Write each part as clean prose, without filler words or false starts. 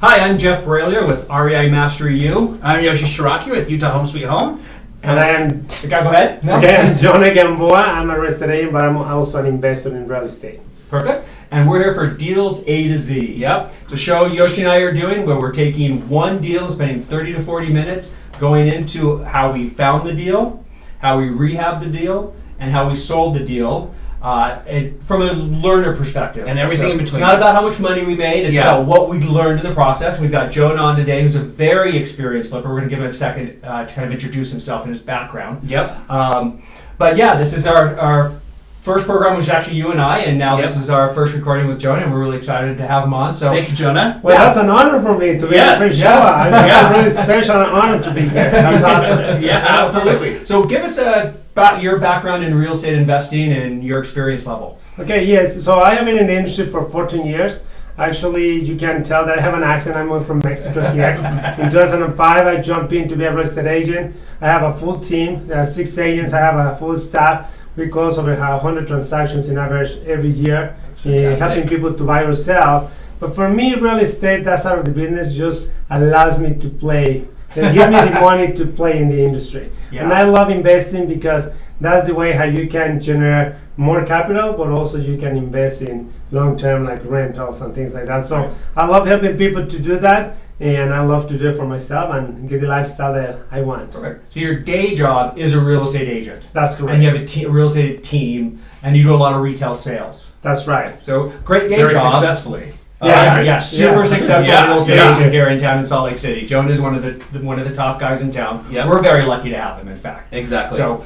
Hi, I'm Jeff Bralier with REI Mastery U. I'm Yoshi Shiraki with Utah Home Sweet Home. And I am, Go ahead. No? okay, I'm Jona Gamboa. I'm a real estate agent, but I'm also an investor in real estate. Perfect. And we're here for Deals A to Z. Yep. It's a show Yoshi and I are doing where we're taking one deal and spending 30 to 40 minutes going into how we found the deal, how we rehabbed the deal, and how we sold the deal. From a learner perspective. And everything in between. It's not about how much money we made, it's about what we learned in the process. We've got Jona on today, who's a very experienced flipper. We're going to give him a second to kind of introduce himself and his background. Yep. But yeah, this is our first program, which is actually you and I, and now this is our first recording with Jona, and we're really excited to have him on. So thank you, Jona. Well, that's an honor for me to be on the first show. It's really special and honor to be here. That's awesome. Yeah, absolutely. So give us your background in real estate investing and your experience level. Okay, yes. So I have been in the industry for 14 years. Actually, you can tell that I have an accent. I moved from Mexico here. In 2005, I jumped in to be a real estate agent. I have a full team. There are 6 agents. I have a full staff. We close over 100 transactions in average every year, helping people to buy or sell. But for me, real estate, that side of the business just allows me to play. They give me the money to play in the industry. Yeah. And I love investing because that's the way how you can generate more capital, but also you can invest in long-term like rentals and things like that. So I love helping people to do that, and I love to do it for myself and get the lifestyle that I want. Perfect. So your day job is a real estate agent. That's correct. And you have a real estate team, and you do a lot of retail sales. That's right. So great day Very job. successfully. Super successful real estate Yeah. agent here in town in Salt Lake City. Jonah is one of the top guys in town. Yep. We're very lucky to have him, in fact. Exactly. So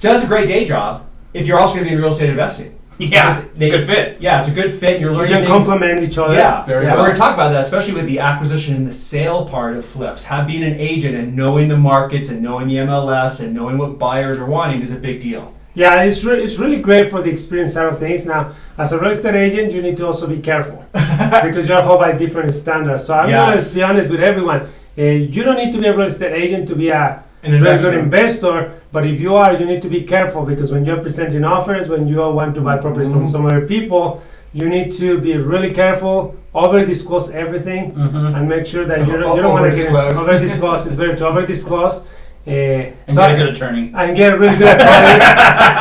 that's a great day job if you're also going to be in real estate investing. Yeah, it's a good fit. Yeah, it's a good fit. You're You learning can things. complement each other. Yeah, Very We're well. going to talk about that, especially with the acquisition and the sale part of flips. Being an agent and knowing the markets and knowing the MLS and knowing what buyers are wanting is a big deal. Yeah, it's really great for the experience side of things. Now, as a real estate agent, you need to also be careful because you're held by different standards. So I'm going to be honest with everyone. You don't need to be a real estate agent to be an very good investor, but if you are, you need to be careful because when you're presenting offers, when you want to buy properties from some other people, you need to be really careful, over-disclose everything, and make sure that you don't want to get over-disclose. It's better to over-disclose. And get a good attorney. And get a really good attorney.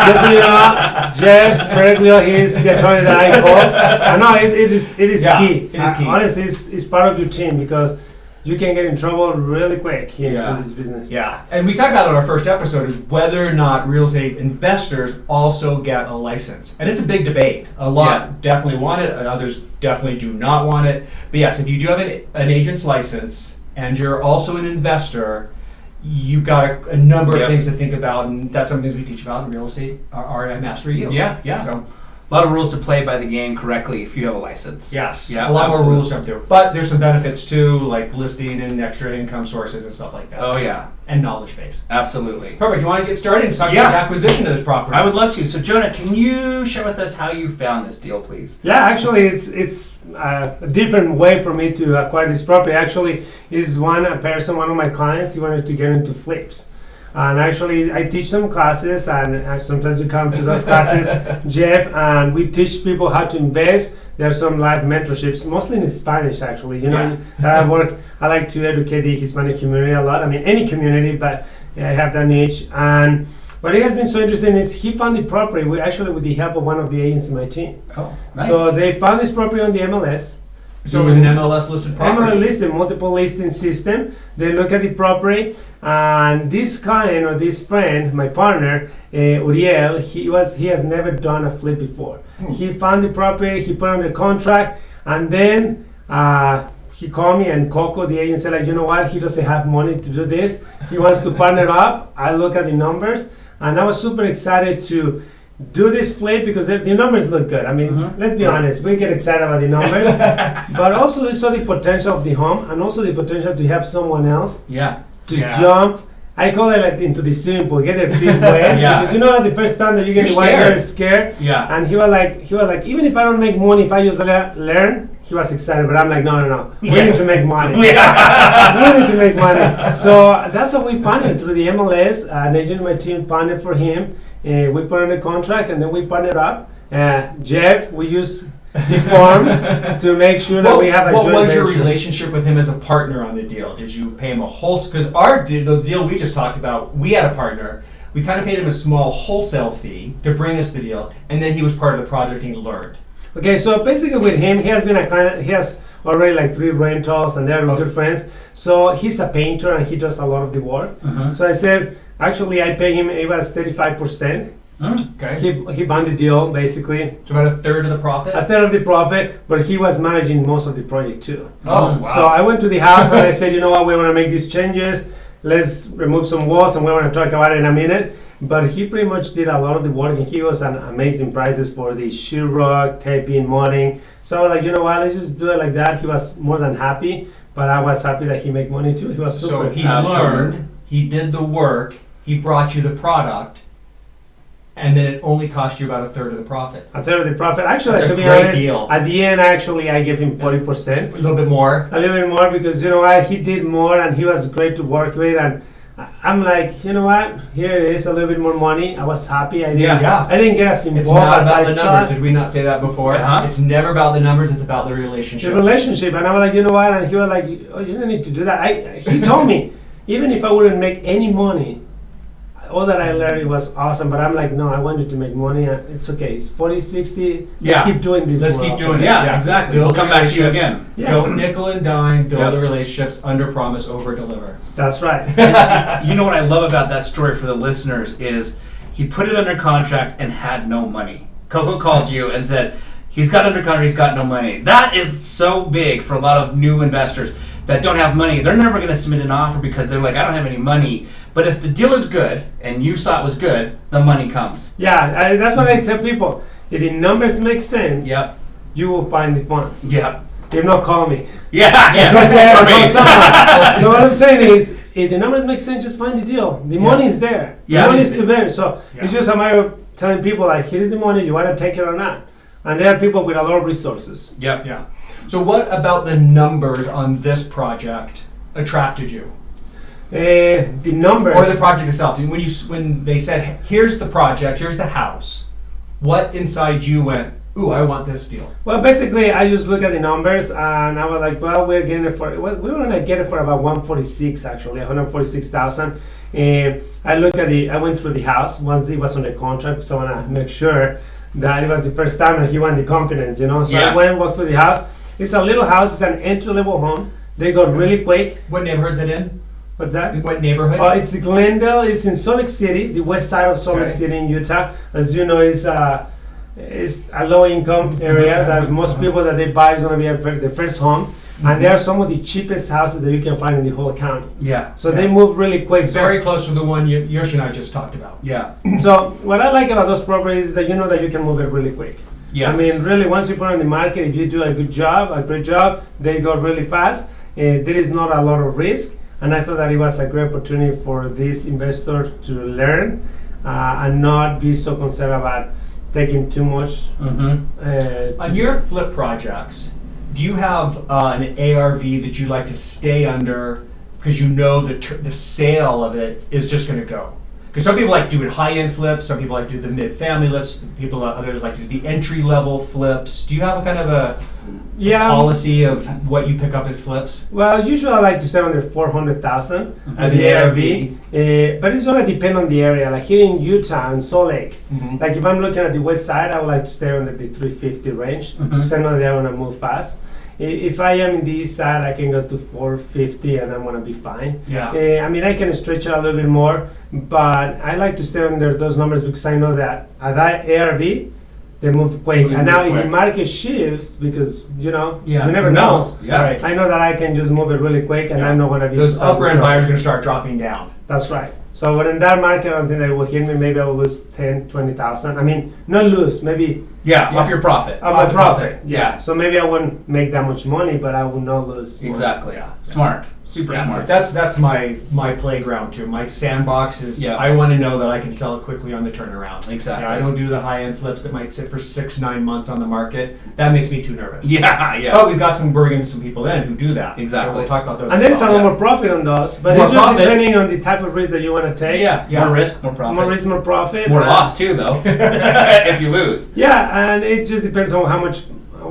Just so you know, Jeff Bralier, he's the attorney that I call. I know it is key. It is key. Honestly, it's part of your team because you can get in trouble really quick here in this business. Yeah, and we talked about it on our first episode is whether or not real estate investors also get a license. And it's a big debate. A lot definitely want it, others definitely do not want it. But yes, if you do have an agent's license and you're also an investor, you've got a number of things to think about, and that's some things we teach about in real estate, REI Mastery U. Yeah. So, a lot of rules to play by the game correctly if you have a license. yes, Yeah, a lot absolutely. more rules to jump through. But there's some benefits too, like listing and extra income sources and stuff like that. Oh, yeah. And knowledge base. Absolutely. Perfect. You want to get started and talk about the acquisition of this property? I would love to. So, Jona, can you share with us how you found this deal, please? Yeah, actually, it's a different way for me to acquire this property. Actually, is one of my clients, he wanted to get into flips. And actually, I teach some classes, and sometimes you come to those classes, Jeff, and we teach people how to invest. There's some live mentorships, mostly in Spanish, actually. You know, I like to educate the Hispanic community a lot. I mean, any community, but I have that niche. And what it has been so interesting is he found the property, with the help of one of the agents in my team. Oh, nice. So they found this property on the MLS. So it was an MLS listed property? MLS listed, multiple listing system. They look at the property, and this client or this friend, my partner, Uriel, he has never done a flip before. He found the property, he put on the contract, and then he called me, and Coco, the agent, said, like, you know what, he doesn't have money to do this. He wants to partner up. I look at the numbers, and I was super excited to do this flip because the numbers look good. I mean, let's be honest, we get excited about the numbers, but also we saw the potential of the home and also the potential to help someone else to jump. I call it like into the swimming pool, get their feet wet. Because you know the first time that you get wet, you're scared. Yeah. And he was like, even if I don't make money, if I just learn, he was excited. But I'm like, no. We need to make money. We need to make money. So that's how we funded through the MLS. An agent in my team funded for him. We put on a contract and then we partnered up. Jeff, we use the forms to make sure that we have a joint venture. What was your relationship with him as a partner on the deal? Did you pay him a wholesale? Because the deal we just talked about, we had a partner. We kind of paid him a small wholesale fee to bring us the deal, and then he was part of the project and he learned. Okay, so basically with him, he has already like 3 rentals and they're good friends. So he's a painter and he does a lot of the work. So I said, actually I pay him, it was 35%. Okay. He bought the deal basically. So about a third of the profit? A third of the profit, but he was managing most of the project too. Oh, wow. So I went to the house and I said, you know what, we want to make these changes. Let's remove some walls and we want to talk about it in a minute. But he pretty much did a lot of the work and he was an amazing prices for the sheetrock, taping, modding. So I was like, you know what, let's just do it like that. He was more than happy, but I was happy that he made money too. He was super. So he learned, he did the work, he brought you the product, and then it only cost you about a third of the profit. A third of the profit. Actually, That's to a be great honest, deal. at the end, actually, I gave him 40%. A little bit more. A little bit more because, you know what, he did more and he was great to work with. And I'm like, you know what, here it is, a little bit more money. I was happy. I didn't get as involved It's not as about I the thought. numbers. Did we not say that before? It's never about the numbers. It's about the relationship. The relationship. And I was like, you know what, and he was like, oh, you don't need to do that. He told me, even if I wouldn't make any money, all that I learned, it was awesome, but I'm like, no, I wanted to make money. It's okay. It's 40, 60. Let's keep doing this. Let's keep doing it. Yeah, exactly. We'll come back to you again. Go nickel and dime, build the relationships, under promise, over deliver. That's right. You know what I love about that story for the listeners is he put it under contract and had no money. Coco called you and said, he's got under contract, he's got no money. That is so big for a lot of new investors that don't have money. They're never going to submit an offer because they're like, I don't have any money. But if the deal is good and you saw it was good, the money comes. Yeah, that's what I tell people. If the numbers make sense, you will find the funds. Yep. If not, call me. So what I'm saying is, if the numbers make sense, just find the deal. The money is there. The money is still there. So it's just a matter of telling people, like, here's the money, you want to take it or not. And there are people with a lot of resources. Yeah. So what about the numbers on this project attracted you? The numbers. Or the project itself. When they said, here's the project, here's the house, what inside you went, ooh, I want this deal? Well, basically, I just look at the numbers and I was like, well, we're getting it for, we were gonna get it for about 146 actually, 146,000. I went through the house once it was on the contract, so I wanna make sure that it was the first time and he wanted the confidence, you know. So I went and walked through the house. It's a little house, it's an entry-level home. They got really quick. What neighborhood is it in? What's that? What neighborhood? It's Glendale. It's in Salt Lake City, the west side of Salt Lake City in Utah. As you know, it's a low-income area that most people that they buy is going to be their first home. And they are some of the cheapest houses that you can find in the whole county. So they move really quick. Very close to the one Yosh and I just talked about. So what I like about those properties is that you know that you can move it really quick. Yes. I mean, really, once you put it on the market, if you do a good job, a great job, they go really fast. There is not a lot of risk. And I thought that it was a great opportunity for this investor to learn and not be so concerned about taking too much. On your flip projects, do you have an ARV that you like to stay under because you know the sale of it is just going to go? Because some people like doing high-end flips, some people like to do the mid-family flips, others like to do the entry-level flips. Do you have a kind of a policy of what you pick up as flips? Well, usually I like to stay under 400,000 as the ARV. But it's going to depend on the area. Like here in Utah and Salt Lake, like if I'm looking at the west side, I would like to stay under the 350 range because I know they're going to move fast. If I am in the east side, I can go to 450 and I'm going to be fine. I mean, I can stretch it a little bit more, but I like to stay under those numbers because I know that at that ARV, they move quick. And now if the market shifts, because, you know, you never know. I know that I can just move it really quick and I'm not going to be those upper end buyers are going to start dropping down. That's right. So when in that market, I don't think they will hit me. Maybe I will lose 10, 20,000. I mean, not lose, maybe. Off your profit. Off my profit. So maybe I wouldn't make that much money, but I will not lose. Exactly. Smart. Super smart. That's my playground too. My sandbox is I want to know that I can sell it quickly on the turnaround. Exactly. I don't do the high end flips that might sit for 6-9 months on the market. That makes me too nervous. But we've got some people in who do that. Exactly. So we'll talk about those. And there's a lot more profit on those, but it's just depending on the type of risk that you want to take. More risk, more profit. More risk, more profit. More loss too, though. If you lose. And it just depends on how much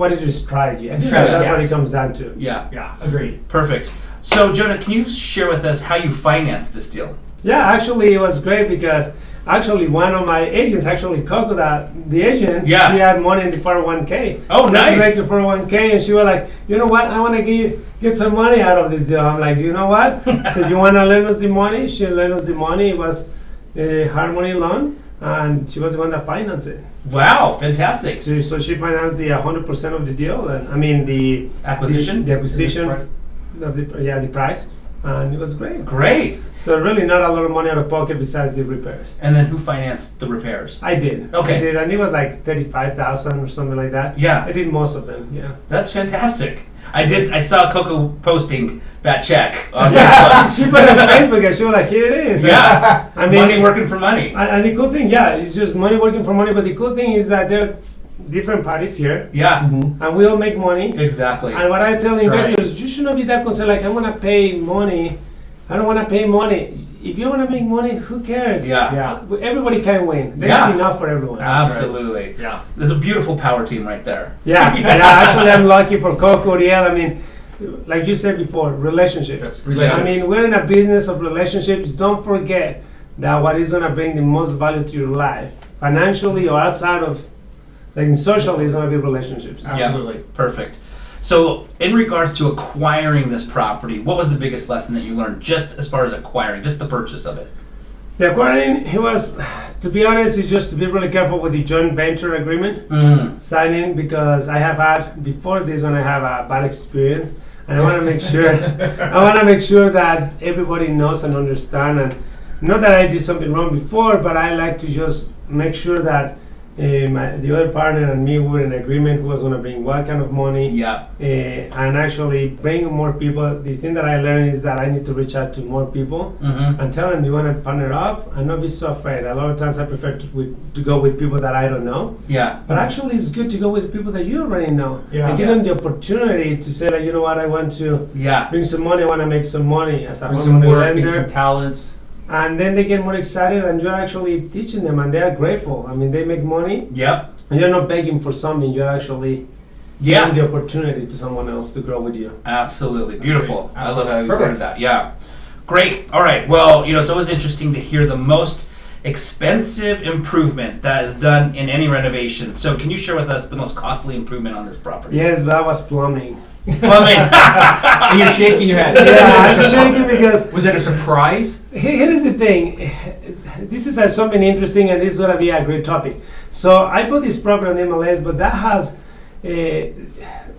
what is your strategy? I think Strategy, that's what yes. it comes down to. Yeah. Yeah, agreed. Perfect. So, Jona, can you share with us how you financed this deal? Yeah, actually, it was great because actually one of my agents, actually Coco, the agent, Yeah. she had money in the 401k. Oh, nice. Like the 401k, and she was like, you know what? I want to get some money out of this deal. I'm like, you know what? So you want to lend us the money? She lent us the money. It was a hard money loan, and she was the one that financed it. Wow, fantastic. So she financed the 100% of the deal, and I mean the Acquisition? the acquisition Price. of the price, and it was great. Great. So really not a lot of money out of pocket besides the repairs. And then who financed the repairs? I did. Okay. I did, and it was like 35,000 or something like that. Yeah. I did most of them. Yeah. That's fantastic. I saw Coco posting that check on Yeah, Facebook. she put it on Facebook and she was like, here it is. Yeah. I mean, Money working for money. and the cool thing, yeah, it's just money working for money. But the cool thing is that there's different parties here, Yeah. and we all make money. Exactly. And what I tell That's right. investors, you should not be that concerned. Like, I want to pay money. I don't want to pay money. If you want to make money, who cares? Yeah. Yeah. Everybody can win. There's Yeah. enough for everyone. Absolutely. Yeah. There's a beautiful power team right there. Yeah. Yeah. Actually, I'm lucky for Coco, Riel. I mean, like you said before, relationships. Relationships. I mean, we're in a business of relationships. Don't forget that what is going to bring the most value to your life, financially or outside of, like socially, is going to be relationships. Absolutely. Perfect. So, in regards to acquiring this property, what was the biggest lesson that you learned just as far as acquiring, just the purchase of it? The acquiring, it was, to be honest, is just to be really careful with the joint venture agreement signing, because I have had before this when I have a bad experience, and I want to make sure that everybody knows and understand, and not that I did something wrong before, but I like to just make sure that the other partner and me were in agreement who was going to bring what kind of money, Yeah. and actually bring more people. The thing that I learned is that I need to reach out to more people Mm-hmm. and tell them you want to partner up and not be so afraid. A lot of times I prefer to go with people that I don't know, Yeah. but actually it's good to go with people that you already know, Yeah. and give them the opportunity to say, like, you know what, I want to Yeah. bring some money, I want to make some money as a Bring some homeowner work, bring some lender. talents. And then they get more excited, and you're actually teaching them, and they are grateful. I mean, they make money, Yep. and you're not begging for something, you're actually Yeah. giving the opportunity to someone else to grow with you. Absolutely. Beautiful. I love how you Perfect. worded that. Yeah. Great. All right. Well, it's always interesting to hear the most expensive improvement that is done in any renovation. So, can you share with us the most costly improvement on this property? Yes, that was plumbing. Plumbing. And you're shaking your head. Yeah, I'm shaking because Was it a surprise? here is the thing. This is something interesting, and this is going to be a great topic. So I bought this property on MLS, but that has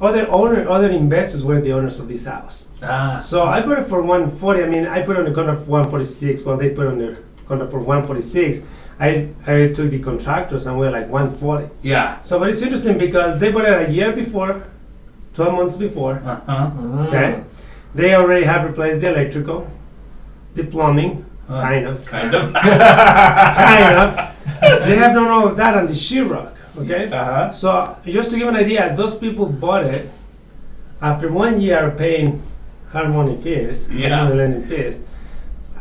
other investors were the owners of this house. So I bought it for 140. I mean, I put it on the contract for 146. Well, they put it on the contract for 146. I took the contractors and we're like 140. Yeah. So, but it's interesting because they bought it a year before, 12 months before. Uh-huh. Okay. They already have replaced the electrical, the plumbing, kind of. Kind of. Kind of. They have done all of that on the sheetrock. Okay. Uh-huh. So just to give an idea, those people bought it after 1 year paying hard money fees, Yeah. lending fees.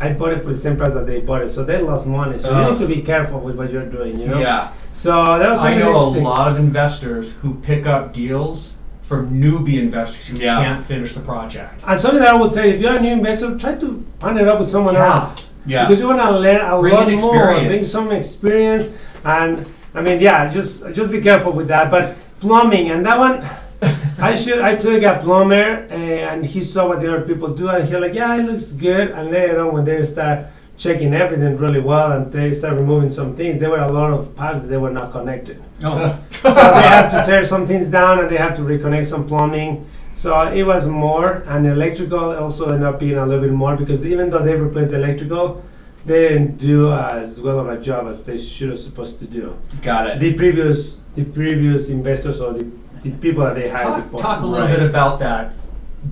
I bought it for the same price that they bought it, so they lost money. So you need to be careful with what you're doing, you know. Yeah. So that was I something know a interesting. lot of investors who pick up deals for newbie investors who Yeah. can't finish the project. And something that I would say, if you're a new investor, try to partner up with someone Yeah. else. Yeah. Because you want to learn a Bring lot in more, experience. bring some experience, and I mean, yeah, just be careful with that. But plumbing, and that one, I took a plumber, and he saw what the other people do, and he like, yeah, it looks good. And later on, when they start checking everything really well, and they start removing some things, there were a lot of pipes that they were not connected. Oh. So they have to tear some things down, and they have to reconnect some plumbing. So it was more, and electrical also ended up being a little bit more, because even though they replaced the electrical, they didn't do as well of a job as they should have supposed to do. Got it. The previous investors or the people that they hired before. Talk a little Right. bit about that.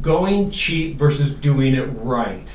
Going cheap versus doing it right.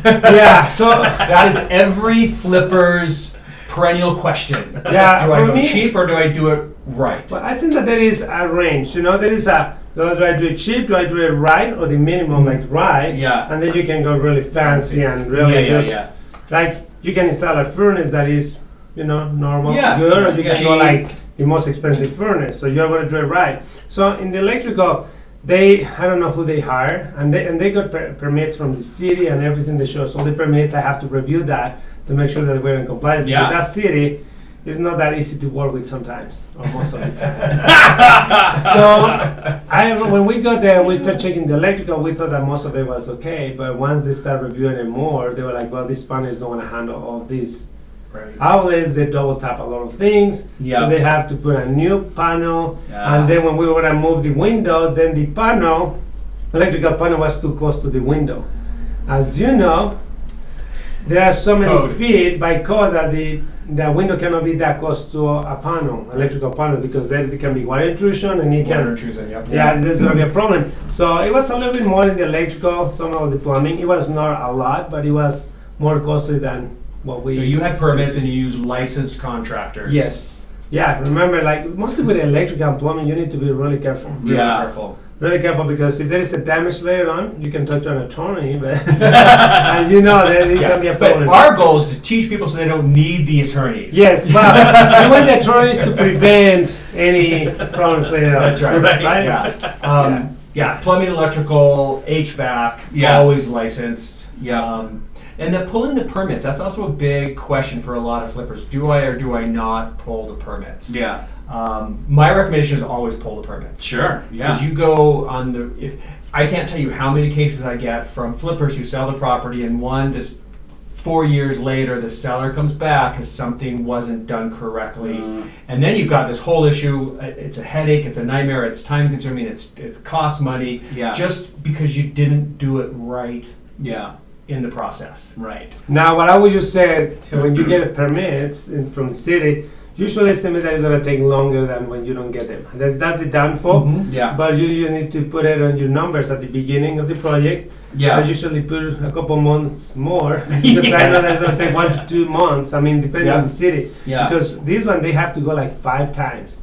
Yeah, so That is every flipper's perennial question. yeah, Do I for go me, cheap or do I do it right? but I think that there is a range. You know, there is a, do I do it cheap, do I do it right, or the minimum, like right? Yeah. And then you can go really fancy and really just, Yeah. like, you can install a furnace that is, normal, Yeah, good, or you yeah. can go like the most expensive furnace. So you're going to do it right. So in the electrical, I don't know who they hire, and they got permits from the city and everything. They show us all the permits. I have to review that to make sure that we're in compliance. Yeah. But that city is not that easy to work with sometimes, or most of the time. So when we got there, we started checking the electrical. We thought that most of it was okay, but once they start reviewing it more, they were like, well, these panels don't want to handle all these outlets. They double tap a lot of things, so they have to put a new panel. And then when we were to move the window, then the electrical panel was too close to the window. As you know, there are so many feet by code that the window cannot be that close to a panel, electrical panel, because there can be water intrusion and there's going to be a problem. So it was a little bit more in the electrical, some of the plumbing. It was not a lot, but it was more costly than what we. So you had permits and you used licensed contractors. Yes. Yeah. Remember, like mostly with electrical and plumbing, you need to be really careful. Really careful, because if there is a damage later on, you can talk to an attorney, but and you know that it can be a problem. But our goal is to teach people so they don't need the attorneys. Yes, well, we want the attorneys to prevent any problems later on. That's right. Yeah. Plumbing, electrical, HVAC, always licensed. And the pulling the permits, that's also a big question for a lot of flippers. Do I or do I not pull the permits? My recommendation is always pull the permits. Sure. Because you go on if I can't tell you how many cases I get from flippers who sell the property, and 1 to 4 years later the seller comes back because something wasn't done correctly, and then you've got this whole issue. It's a headache. It's a nightmare. It's time consuming. It costs money. Just because you didn't do it right. In the process. Now, what I would just say, when you get permits from the city, usually estimate that it's going to take longer than when you don't get them. That's the downfall. But you need to put it on your numbers at the beginning of the project. I usually put a couple months more, because I know that it's going to take 1 to 2 months. I mean, depending on the city. Because this one, they have to go like 5 times.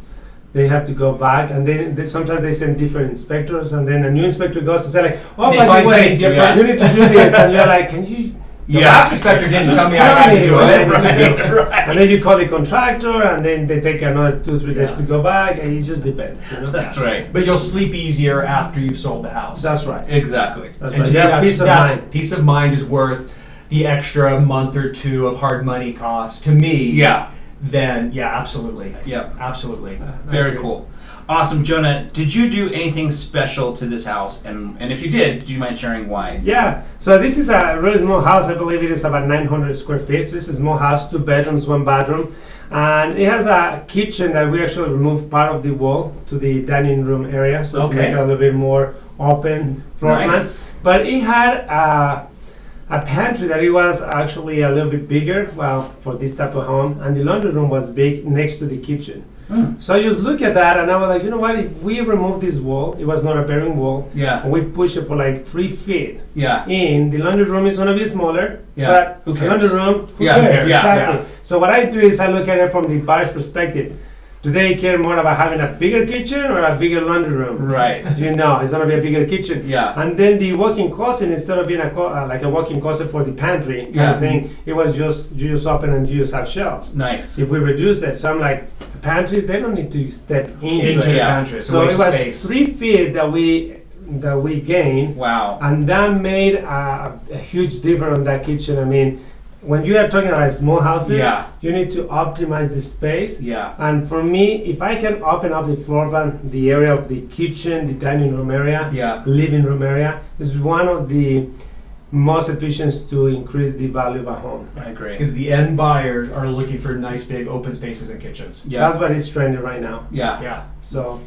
They have to go back, and then sometimes they send different inspectors, and then a new inspector goes and say like, oh, by the way, you need to do this, and you're like, can you? The last inspector didn't tell me I had to do it. And then you call the contractor, and then they take another 2-3 days to go back, and it just depends. You know? That's right. But you'll sleep easier after you've sold the house. That's right. Exactly. That's right. Yeah, peace of mind. Peace of mind is worth the extra month or 2 of hard money costs to me. Then absolutely. Absolutely. Very cool. Awesome, Jona. Did you do anything special to this house? And if you did you mind sharing why? Yeah. So this is a really small house. I believe it is about 900 square feet. So this is a small house, 2 bedrooms, 1 bathroom. And it has a kitchen that we actually removed part of the wall to the dining room area. So to make it a little bit more open floor plan. But it had a pantry that it was actually a little bit bigger, for this type of home, and the laundry room was big next to the kitchen. So I just look at that, and I was like, you know what, if we remove this wall, it was not a bearing wall, and we push it for like 3 feet in, the laundry room is going to be smaller, but who cares? The laundry room, who cares? Exactly. So what I do is I look at it from the buyer's perspective. Do they care more about having a bigger kitchen or a bigger laundry room? You know, it's going to be a bigger kitchen. And then the walk-in closet, instead of being like a walk-in closet for the pantry kind of thing, it was just, you just open and you just have shelves. If we reduce it, so I'm like, a pantry, they don't need to step into the pantry. So it was space. 3 feet that we gained. And that made a huge difference on that kitchen. I mean, when you are talking about small houses, you need to optimize the space. And for me, if I can open up the floor plan, the area of the kitchen, the dining room area, living room area, is one of the most efficient to increase the value of a home. I agree. Because the end buyers are looking for nice big open spaces and kitchens. That's what is trending right now. So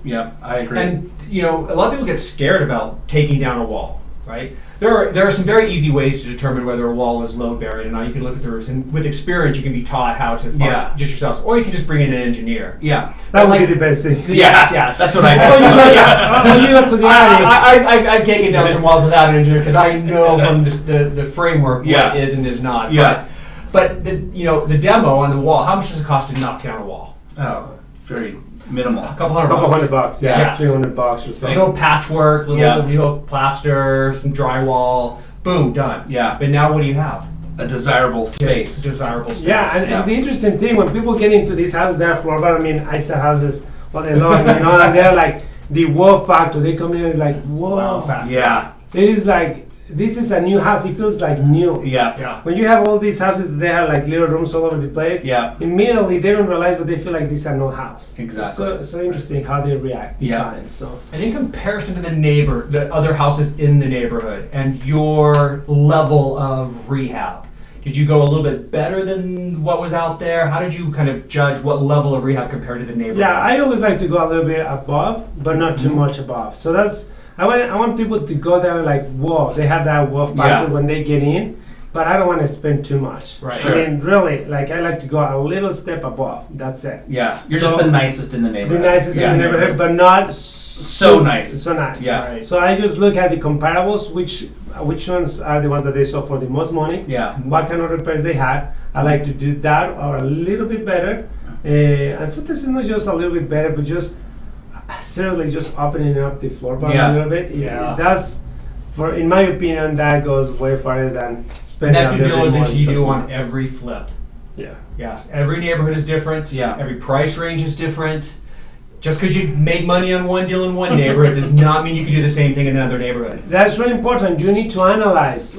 I agree. And a lot of people get scared about taking down a wall, right? There are some very easy ways to determine whether a wall is load bearing, and you can look at the roofs, and with experience you can be taught how to find just yourselves, or you can just bring in an engineer. That would be the best thing. Yes. That's what I do. You up to the attic. I've taken down some walls without an engineer because I know from the framework what is and is not. But the demo on the wall, how much does it cost to knock down a wall? Oh, very minimal. A couple hundred bucks. $300 or so. Little patchwork, little plaster, some drywall, boom, done. But now what do you have? a desirable space. Desirable space. Yeah, and the interesting thing, when people get into these houses, they're floor plan. I mean, I sell houses all day long, and they're like the wow factor. They come in and it's like, whoa. Wow factor. Yeah. It is like, this is a new house. It feels like new. Yeah. When you have all these houses, they have like little rooms all over the place. Yeah. Immediately, they don't realize, but they feel like this is a no house. Exactly. So interesting how they react. Yeah. Clients, so. And in comparison to the other houses in the neighborhood and your level of rehab, did you go a little bit better than what was out there? How did you kind of judge what level of rehab compared to the neighborhood? Yeah, I always like to go a little bit above, but not too much above. So that's, I want people to go there like, whoa, they have that wow factor when they get in, but I don't want to spend too much. Right. Sure. I mean, really, like I like to go a little step above. That's it. Yeah. You're So- just the nicest in the The neighborhood. nicest in the neighborhood, but not So nice. So nice. Yeah. Right. So I just look at the comparables, which ones are the ones that they sold for the most money, Yeah. what kind of repairs they had. I like to do that or a little bit better. And sometimes it's not just a little bit better, but just seriously just opening up the floor plan Yeah. a little bit. Yeah. That's, in my opinion, that goes way farther than And spending that a due little bit more diligence you do something on else. every flip. Yeah. Yes, every neighborhood is different. Yeah. Every price range is different. Just because you made money on one deal in one neighborhood does not mean you can do the same thing in another neighborhood. That's really important. You need to analyze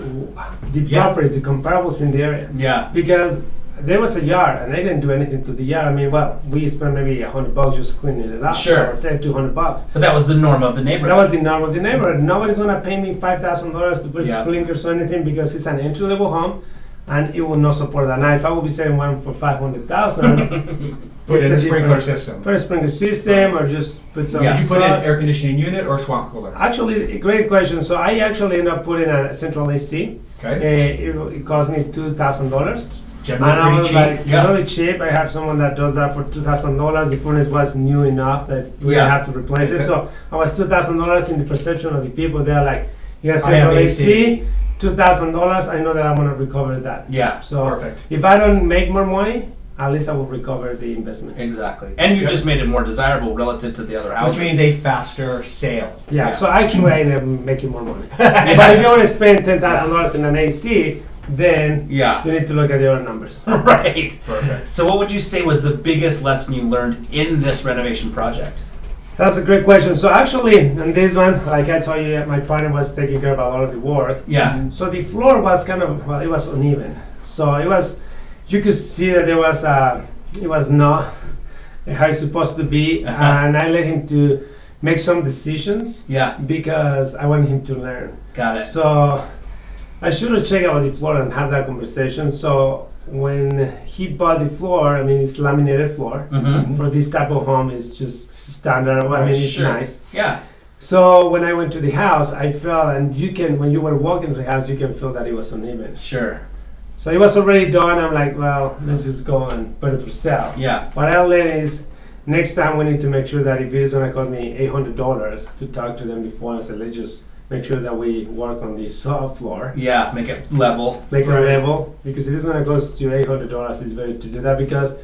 the Yeah. properties, the comparables in the area. Yeah. Because there was a yard and I didn't do anything to the yard. I mean, well, we spent maybe $100 just cleaning it up. Sure. I said $200. But that was the norm of the neighborhood. That was the norm of the neighborhood. Nobody's gonna pay me $5,000 to put Yeah. sprinklers or anything because it's an entry-level home, and it will not support that. Now, if I would be selling one for $500,000, Put in a it's sprinkler different- system. put a sprinkler system or just put some. Yeah. Did you put in salt. air conditioning unit or swamp cooler? Actually, a great question. So I actually ended up putting a central AC. Okay. It cost me $2,000. Generally And I pretty was cheap. like, Yeah. really cheap. I have someone that does that for $2,000. The furnace was new enough that we Yeah. didn't have to replace it. Is it- So I was $2,000 in the perception of the people. They're like, you got I have central AC. AC, $2,000. I know that I'm gonna recover that. Yeah. So Perfect. if I don't make more money, at least I will recover the investment. Exactly. And you Yeah. just made it more desirable relative to the other houses. Which means a faster sale. Yeah. Yeah. So actually, I end up making more money. But if you want to spend $10,000 in an AC, then Yeah. you need to look at the other numbers. Right. Perfect. So what would you say was the biggest lesson you learned in this renovation project? That's a great question. So actually, on this one, like I told you, my partner was taking care of a lot of the work. Yeah. So the floor was kind of, well, it was uneven. So it was, you could see that there was, it was not how it's supposed to be. And I let him to make some decisions Yeah. because I want him to learn. Got it. So I should have checked out the floor and had that conversation. So when he bought the floor, I mean, it's laminated floor. Mm-hmm. For this type of home, it's just standard. I mean, it's Sure. nice. Yeah. So when I went to the house, I felt, and you can, when you were walking to the house, you can feel that it was uneven. Sure. So it was already done. I'm like, well, let's just go and put it for sale. Yeah. What I learned is next time we need to make sure that if it is going to cost me $800 to talk to them before, I said, let's just make sure that we work on the soft floor, Yeah. Make it level. make Right. it level, because if it's going to cost you $800, it's better to do that because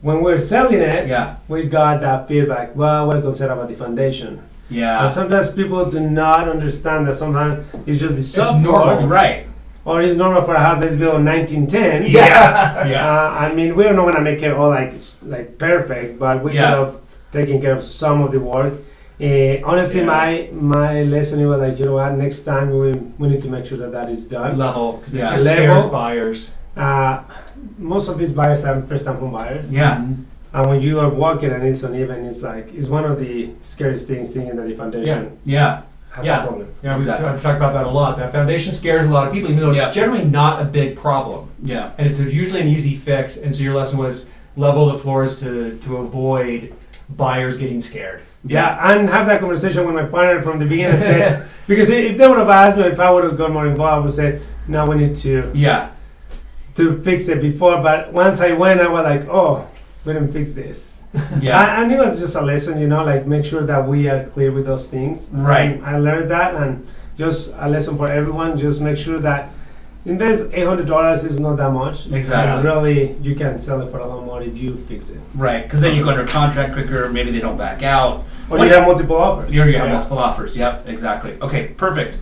when we're selling it, Yeah. we got that feedback. Well, what are you concerned about the foundation? And Yeah. sometimes people do not understand that sometimes it's just the soft It's floor, normal. Right. or it's normal for a house that's built in 1910. Yeah. Yeah. I mean, we're not gonna make it all like perfect, but we Yeah. could have taken care of some of the work. Honestly, Yeah. my lesson was like, you know what? Next time we need to make sure that that is done. Level, because Yeah. it just Level. scares buyers. Most of these buyers are first-time home buyers. Yeah. And when you are walking and it's uneven, it's like it's one of the scariest things thinking that the foundation Yeah. has Yeah. a problem. Yeah, Exactly. we've talked about that a lot. That foundation scares a lot of people, even though Yeah. it's generally not a big problem. Yeah. And it's usually an easy fix. And so your lesson was level the floors to avoid buyers getting scared. Yeah, and have that conversation with my partner from the beginning and say, because if they would have asked me if I would have gone more involved, I would say, no, we need Yeah. to fix it before. But once I went, I was like, oh, we didn't fix this. Yeah. And it was just a lesson, you know, like make sure that we are clear with those things. Right. And I learned that, and just a lesson for everyone, just make sure that invest $800 is not that much. Exactly. And really, you can sell it for a lot more if you fix it. Right. Because then you go under contract quicker. Maybe they don't back out. Or What- you have multiple offers. You have Yeah. multiple offers. Yep. Exactly. Okay. Perfect.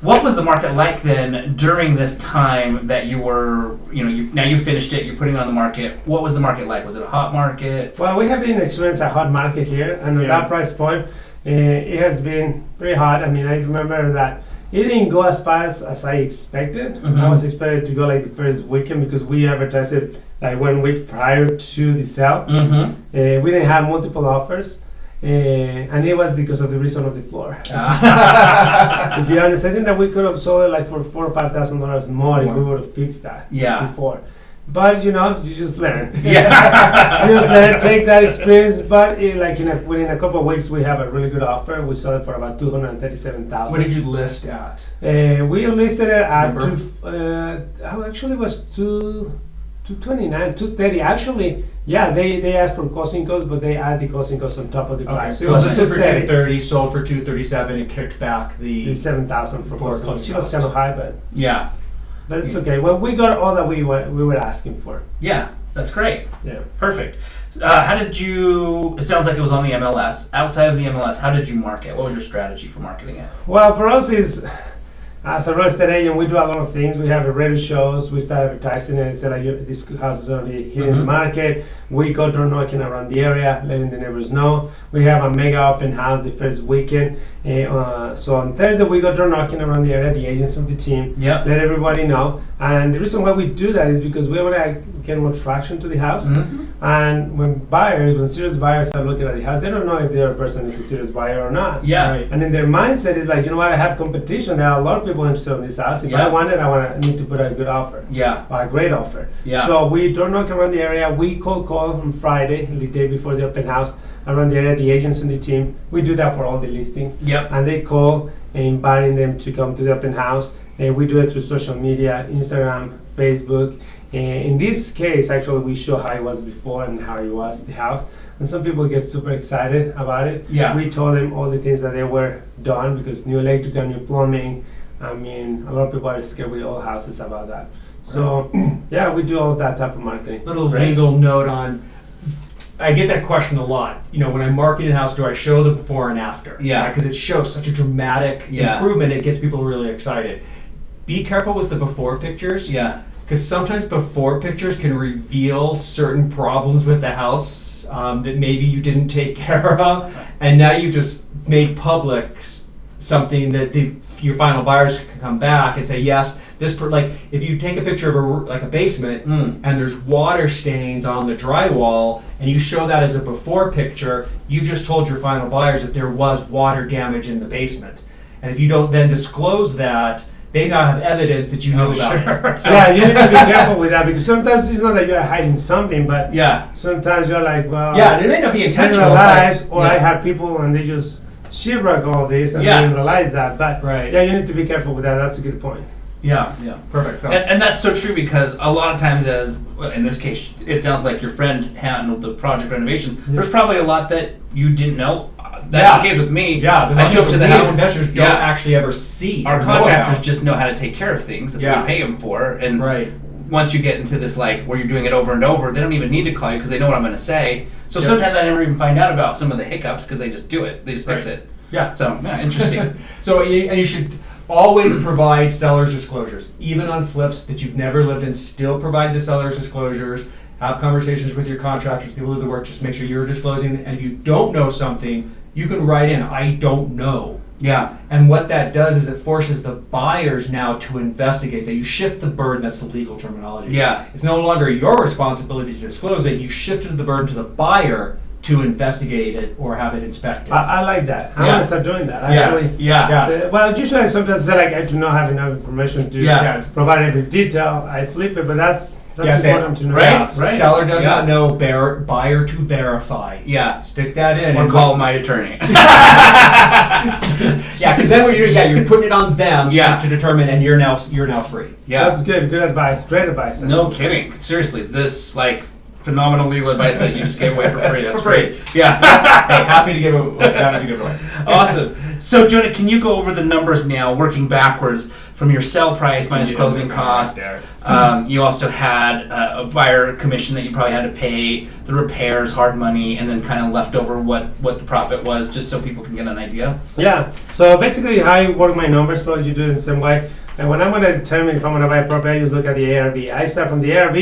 What was the market like then during this time that you were, now you finished it, you're putting it on the market. What was the market like? Was it a hot market? Well, we have been experiencing a hot market here, and at that price point, it has been pretty hot. I mean, I remember that it didn't go as fast as I expected. Mm-hmm. I was expected to go like the first weekend because we advertised it like 1 week prior to the sale. Mm-hmm. We didn't have multiple offers. And it was because of the reason of the floor. Ah. To be honest, I think that we could have sold it like for $4,000 or $5,000 more if we would have fixed that before. But you just learn. Yeah. You just learn, take that experience. But within a couple of weeks, we have a really good offer. We sold it for about $237,000. What did you list at? We listed it at Number? it was 229, 230. Actually, they asked for closing costs, but they add the closing costs on top of the Okay, price. so it was listed for 230, sold for 237, and kicked back the 7,000 for closing costs. She was costs. kind of high, but it's okay. Well, we got all that we were asking for. Yeah, that's great. Yeah. Perfect. How did you, it sounds like it was on the MLS. Outside of the MLS, how did you market? What was your strategy for marketing it? Well, for us as a real estate agent, we do a lot of things. We have radio shows. We start advertising it. Say like this house is already hitting the market. We go door knocking around the area, letting the neighbors know. We have a mega open house the first weekend. So on Thursday, we go door knocking around the area, the agents of the team. Yep. Let everybody know. And the reason why we do that is because we want to get more traction to the house. Mm-hmm. And when serious buyers are looking at the house, they don't know if the other person is a serious buyer or not. Yeah. Right. And in their mindset is like, I have competition. There are a lot of people interested in this house. If I want it, I need to put a good offer. Yeah. Or a great offer. Yeah. So we door knock around the area. We cold call on Friday, the day before the open house, around the area, the agents and the team. We do that for all the listings. Yep. And they call, inviting them to come to the open house. We do it through social media, Instagram, Facebook. In this case, actually, we show how it was before and how it was the house. And some people get super excited about it. Yeah. We told them all the things that they were done because new electrical, new plumbing. I mean, a lot of people are scared with old houses about that. So, we do all that type of marketing. Little legal note on, I get that question a lot. When I market a house, do I show the before and after? Yeah. Because it shows such a dramatic improvement. It gets people really excited. Be careful with the before pictures. Yeah. Because sometimes before pictures can reveal certain problems with the house that maybe you didn't take care of, and now you just made public something that your final buyers can come back and say, yes, if you take a picture of a basement and there's water stains on the drywall and you show that as a before picture, you just told your final buyers that there was water damage in the basement. And if you don't then disclose that, they now have evidence that you know about it. So, you need to be careful with that because sometimes it's not that you're hiding something, but sometimes you're like, well, it may not be intentional. I have people and they just shipwreck all this and they didn't realize that. But you need to be careful with that. That's a good point. Yeah. Perfect. So. And that's so true because a lot of times, in this case, it sounds like your friend handled the project renovation. There's probably a lot that you didn't know. That's the case with me. Yeah, I show up to the house. Investors don't actually ever see. Our contractors just know how to take care of things that we pay them for. And once you get into this where you're doing it over and over, they don't even need to call you because they know what I'm going to say. So sometimes I never even find out about some of the hiccups because they just do it. They just fix it. Yeah. So interesting. So you should always provide seller's disclosures, even on flips that you've never lived in. Still provide the seller's disclosures. Have conversations with your contractors, people who do the work. Just make sure you're disclosing. And if you don't know something, you can write in, I don't know. Yeah. And what that does is it forces the buyers now to investigate that. You shift the burden, that's the legal terminology. Yeah. It's no longer your responsibility to disclose it. You shifted the burden to the buyer to investigate it or have it inspected. I like that. I'm going to start doing that. Actually. Yeah. Well, usually sometimes I do not have enough information to provide every detail. I flip it, but that's important to know. Right. Seller does not know, buyer to verify. Yeah. Stick that in. Or call my attorney. Because then you're putting it on them to determine, and you're now free. Yeah. That's good. Good advice. Great advice. No kidding. Seriously, this phenomenal legal advice that you just gave away for free. That's For free. great. Yeah. Hey, happy to give it away. Awesome. So, Jona, can you go over the numbers now, working backwards from your sell price minus closing costs? You also had a buyer commission that you probably had to pay, the repairs, hard money, and then kind of left over what the profit was, just so people can get an idea. Yeah. So basically, how I work my numbers, probably you do it in the same way. And when I'm going to determine if I'm going to buy a property, I just look at the ARV. I start from the ARV,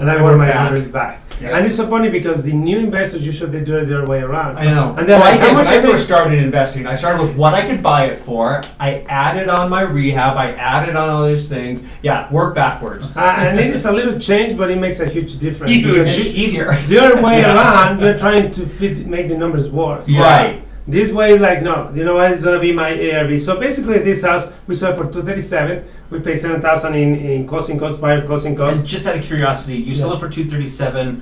and I work my numbers back. Yeah. And it's so funny because the new investors usually they do it the other way around. I know. And they're like, how much when I is this? first started investing, I started with what I could buy it for. I added on my rehab. I added on all these things. Yeah, work backwards. And it is a little change, but it makes a huge difference. Huge. Because It's easier. the other way Yeah. around, you're trying to make the numbers work. Yeah. Right. This way, like, no, you know what, it's gonna be my ARV. So basically, this house we sold for $237. We paid $7,000 in closing costs, buyer closing costs. And just out of curiosity, you sold it for $237.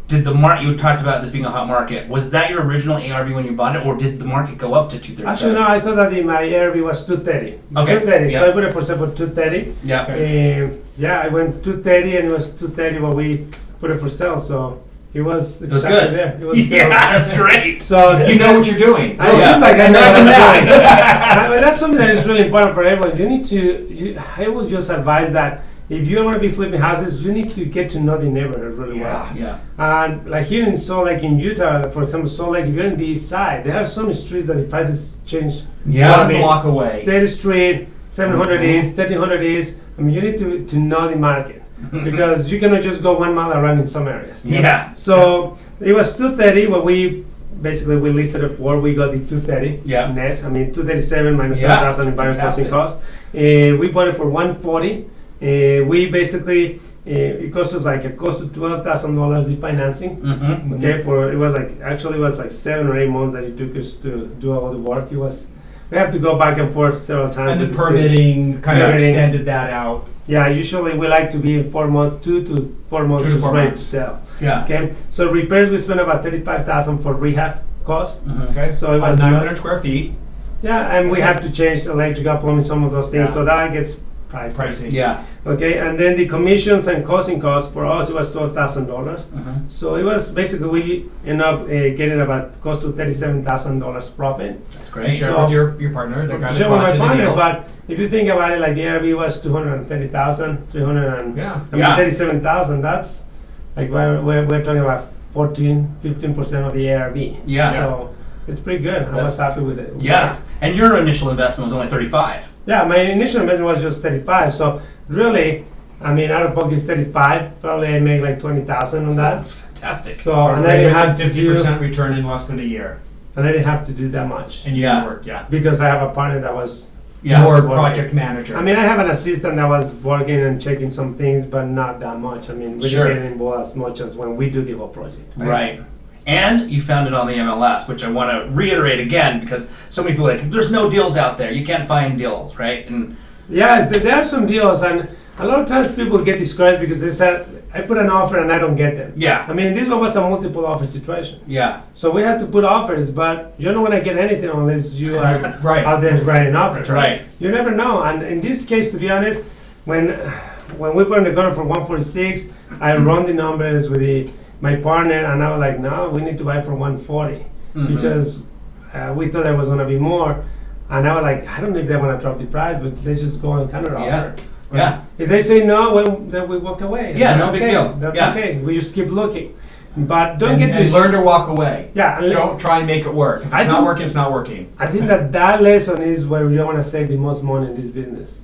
Did the market, you talked about this being a hot market, was that your original ARV when you bought it, or did the market go up to $237? Actually, no, I thought that my ARV was $230. Okay, $230. yeah. So I put it for sale for $230. Yeah. Yeah, I went $230, and it was $230 when we put it for sale. So it was It was exactly good. there. It was Yeah, good. that's great. So You know what you're doing. I Yeah. seem like I know Imagine what I'm that. doing. But that's something that is really important for everyone. You need to. I will just advise that if you want to be flipping houses, you need to get to know the neighborhood really well. Yeah. And like here in Salt Lake, in Utah, for example, Salt Lake, if you're on the east side, there are some streets that the prices change. Yeah. One block away. State Street, 700 East, 1300 East. I mean, you need to know the market because you cannot just go 1 mile around in some areas. Yeah. So it was 230 when we listed it for. We got the 230 Yeah. net. I mean 237 minus Yeah, 7,000 in buyer closing fantastic. costs. We bought it for 140. We basically it cost us close to $12,000 the financing. Mm-hmm. Okay, for it was like 7 or 8 months that it took us to do all the work. We have to go back and forth several times. And the with city. permitting kind of Permitting. extended that out. Yeah, usually we like to be in 4 months, 2 to 4 months, 2 to 4 ready to months. sell. Yeah. Okay, so repairs we spent about $35,000 for rehab cost. Mhm. Okay, So it was 900 square feet. Yeah, and we have to change electrical plumbing, some of those things, Yeah. so that gets pricey. Pricing. Yeah. Okay, and then the commissions and closing costs for us it was $12,000. Mhm. So it was basically we end up getting about close to $37,000 profit. That's To great. share So- with your partner. The guy that Share with brought my you the partner, deal. but if you think about it, like the ARV was 230,000, 300 and Yeah. I mean Yeah. 37,000. That's like we're talking about 15% of the ARV. Yeah. So it's pretty good. I was happy with it. Yeah. And your initial investment was only 35. Yeah, my initial investment was just 35. So really, I mean, out of pocket is 35. Probably I make like 20,000 on that. That's fantastic. So So and I didn't have to 50% do, return in less than a year. and I didn't have to do that much And you Yeah. work, yeah. because I have a partner that was. Yeah. More Working. project manager. I mean, I have an assistant that was working and checking some things, but not that much. I mean, we Sure. didn't get involved as much as when we do the whole project. Right. And you found it on the MLS, which I want to reiterate again because so many people are like, there's no deals out there. You can't find deals, right? And Yeah, there are some deals, and a lot of times people get discouraged because they said, I put an offer and I don't get them. yeah, I mean, this one was a multiple offer situation. yeah, So we had to put offers, but you're not going to get anything unless you are Right. out there writing offers. right. You never know. And in this case, to be honest, when we put on the gunner for 146, I run the numbers with my partner, and I was like, no, we need to buy for 140 Mhm. because we thought there was going to be more. And I was like, I don't know if they want to drop the price, but let's just go and counter offer. Yeah. If they say no, well, then we walk away. Yeah, That's no big okay. deal. That's Yeah. okay. We just keep looking. But don't and, get and this. learn to walk away. Yeah, and Don't try and make it work. If I it's not think- working, it's not working. I think that lesson is where you want to save the most money in this business.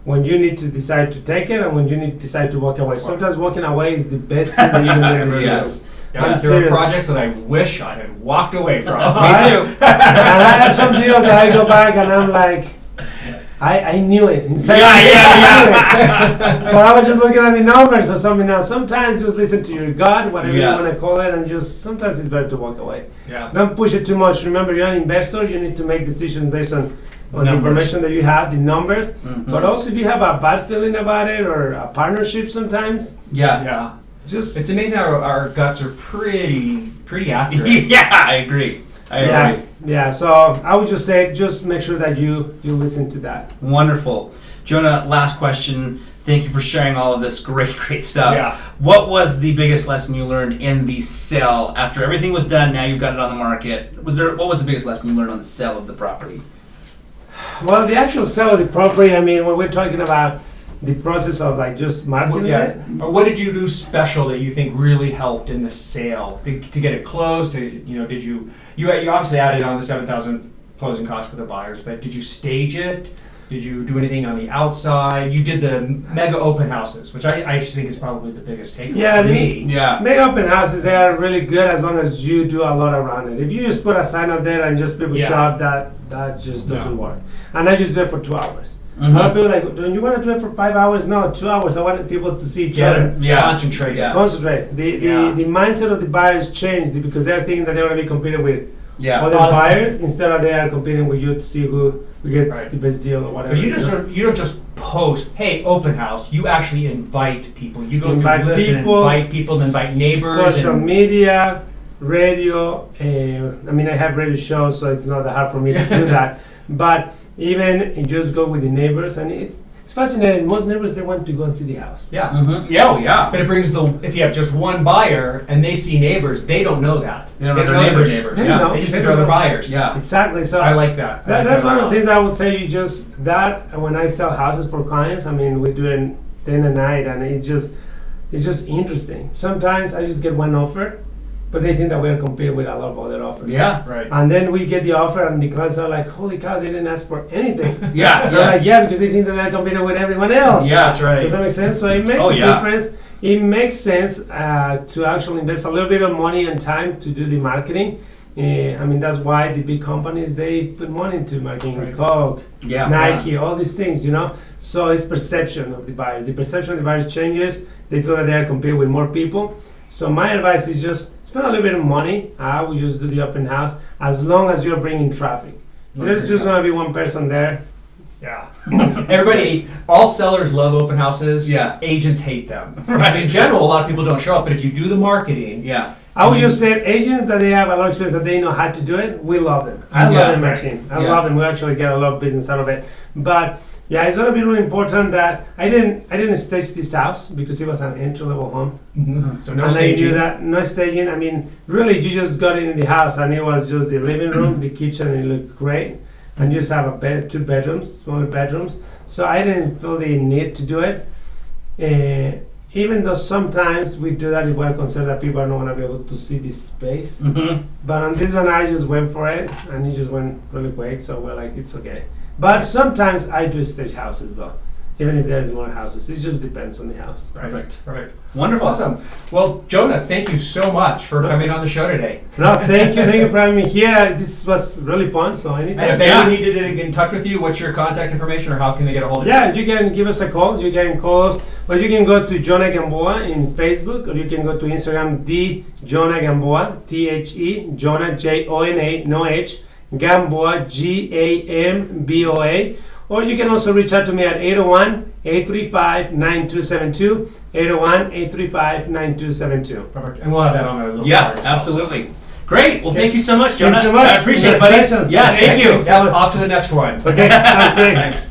When you need to decide to take it and when you need to decide to walk away. Sometimes walking away is the best thing that you can ever Yes. Yeah, I'm there serious. are projects that I wish I had walked away from. Me Right? too. do. And I have some deals that I go back and I'm like, I knew it. Inside Yeah, me, yeah, I knew it. But I was just looking at the numbers or something else. Sometimes just listen to your gut, whatever Yes. you want to call it, and just sometimes it's better to walk away. Yeah. Don't push it too much. Remember, you're an investor. You need to make decisions based on the Numbers. information that you have, the numbers. Mhm. But also, if you have a bad feeling about it or a partnership, sometimes Yeah. Yeah. just It's amazing how our guts are pretty accurate. Yeah, I agree. I yeah, agree. yeah. So I would just say, just make sure that you listen to that. Wonderful. Jona, last question. Thank you for sharing all of this great stuff. Yeah. What was the biggest lesson you learned in the sale after everything was done? Now you've got it on the market. What was the biggest lesson you learned on the sale of the property? Well, the actual sale of the property, I mean, when we're talking about the process of like just marketing it. Or what did you do special that you think really helped in the sale to get it closed? Did you obviously added on the $7,000 closing costs for the buyers, but did you stage it? Did you do anything on the outside? You did the mega open houses, which I actually think is probably the biggest takeaway for me. Yeah. Mega open houses, they are really good as long as you do a lot around it. If you just put a sign up there and just people show up, that just doesn't work. And I just do it for 2 hours. A lot of people are like, don't you want to do it for 5 hours? No, 2 hours. I want people to see each other. Concentrate. Yeah. Concentrate. The mindset of the buyers changed because they're thinking that they're going to be competing with other Well, buyers instead of they are competing with you to see who gets the best deal or whatever. So you don't just post, hey, open house. You actually invite people. You go Invite through list and people, invite people, invite neighbors. Social media, radio. I mean, I have radio shows, so it's not that hard for me to do that. But even you just go with the neighbors, and it's fascinating. Most neighbors, they want to go and see the house. Yeah. Mm-hmm. Yeah, oh yeah. But it brings if you have just one buyer and they see neighbors, they don't know that. They don't know their neighbors. Yeah. They just think they're other buyers. Yeah. Exactly. So I like that. That's one of the things I would say. You just that when I sell houses for clients, I mean, we do it day and night, and it's just interesting. Sometimes I just get one offer, but they think that we're competing with a lot of other offers. Yeah. Right. And then we get the offer, and the clients are like, "Holy cow! They didn't ask for anything." Yeah. They're like, "Yeah," because they think that they're competing with everyone else. Yeah. That's right. Does that make sense? So it makes a difference. It makes sense to actually invest a little bit of money and time to do the marketing. I mean, that's why the big companies, they put money into marketing, Coke, Nike, all these things, So it's perception of the buyers. The perception of the buyers changes. They feel that they are competing with more people. So my advice is just spend a little bit of money. I would just do the open house as long as you're bringing traffic. There's just going to be one person there. Yeah. Everybody, all sellers love open houses. Yeah. Agents hate them. Right. In general, a lot of people don't show up, but if you do the marketing. I would just say agents that they have a lot of experience, that they know how to do it, we love them. I love them, my team. I love them. We actually get a lot of business out of it. But it's going to be really important that I didn't stage this house because it was an entry-level home. Mm-hmm. So no and staging. I knew that, no staging. I mean, really, you just got in the house and it was just the living room, the kitchen, and it looked great. And you just have a 2 bedrooms, smaller bedrooms. So I didn't feel the need to do it. Even though sometimes we do that if we're concerned that people are not going to be able to see this space. Mm-hmm. But on this one, I just went for it, and it just went really quick, so we're like, it's okay. But sometimes I do stage houses, though, even if there's more houses. It just depends on the house. Perfect. Wonderful. Awesome. Well, Jona, thank you so much for coming on the show today. No, thank you for having me here. This was really fun, so anytime. And if anyone needed to get in touch with you, what's your contact information, or how can they get a hold of you? Yeah, you can give us a call. You can call us, or you can go to Jona Gamboa in Facebook, or you can go to Instagram, the Jona Gamboa, THE, Jona, Jona, no H, Gamboa, Gamboa. Or you can also reach out to me at 801-835-9272, 801-835-9272. Perfect. And we'll have that on our little Yeah, card as well. absolutely. Great. Well, thank you so much, Jona. Thanks so much. I appreciate it, buddy. Congratulations. Yeah, thank you. Off to the next one. Okay, sounds great. Thanks.